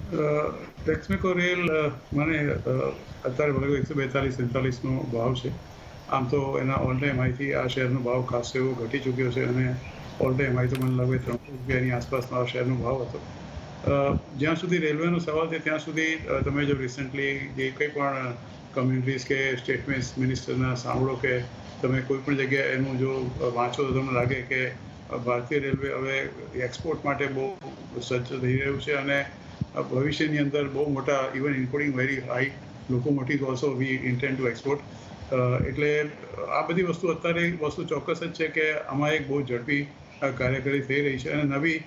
ટેક્સમેકો rail મને અત્યારે લગભગ 142-47નો ભાવ છે. આમ તો એના ઓલ ટાઈમ હાઈથી આ શેરનો ભાવ ખાસો એવો ઘટી ચૂક્યો છે અને ઓલ ટાઈમ હાઈ તો મને લાગે 300 રૂપિયાની આસપાસનો આ શેરનો ભાવ હતો. જ્યાં સુધી રેલવેનો સવાલ છે ત્યાં સુધી તમે જો રિસન્ટલી જે કંઈ પણ કમ્યુનિટીઝ કે સ્ટેટ મિનિસ્ટરના સાંભળો કે તમે કોઈ પણ જગ્યાએ એનું જો વાંચો તો તમને લાગે કે ભારતીય રેલવે હવે એક્સપોર્ટ માટે બહુ સજ્જ થઈ રહ્યું છે અને ભવિષ્યની અંદર બહુ મોટા even including very high locomotive also we intend to export. એટલે આ બધી વસ્તુ અત્યારે વસ્તુ ચોક્કસ જ છે કે આમાં એક બહુ ઝડપી કાર્યકરી થઈ રહી છે અને નવી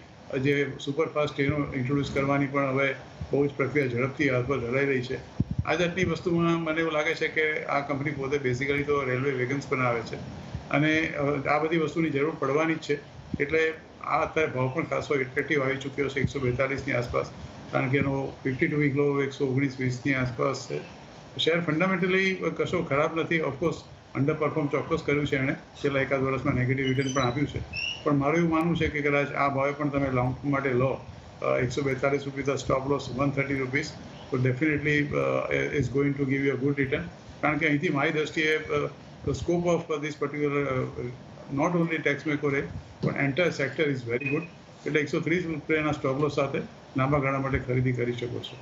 જે સુપરફાસ્ટ ટ્રેનો ઇન્ટ્રોડ્યુસ કરવાની પણ હવે બહુ જ પ્રક્રિયા ઝડપથી હાથ પર ધરાઈ રહી છે. આ જાતની વસ્તુમાં મને એવું લાગે છે કે આ કંપની પોતે બેઝિકલી તો રેલવે વેગન્સ બનાવે છે અને આ બધી વસ્તુની જરૂર પડવાની જ છે. એટલે આ અત્યારે ભાવ પણ ખાસો એટ્રેક્ટિવ આવી ચૂક્યો છે 142ની આસપાસ, કારણ કે એનો 52 વીક લો 119-20ની આસપાસ છે. શેર ફંડામેન્ટલી કશો ખરાબ નથી. ઓફકોર્સ અંડર પરફોર્મ ચોક્કસ કર્યું છે એણે, છેલ્લા એકાદ વર્ષમાં નેગેટિવ રિટર્ન પણ આપ્યું છે. પણ મારું એવું માનવું છે કે કદાચ આ ભાવે પણ તમે લોંગ ટર્મ માટે લો 142 રૂપીઝ સ્ટોપ લોસ 130 રૂપીઝ તો definitely is going to give you a good return. કારણ કે અહીંથી મારી દ્રષ્ટિએ scope of this particular not only Texmaco Rail પણ entire sector is very good. એટલે 130 રૂપિયાના સ્ટોપ લોસ સાથે લાંબા ગાળા માટે ખરીદી કરી શકો છો.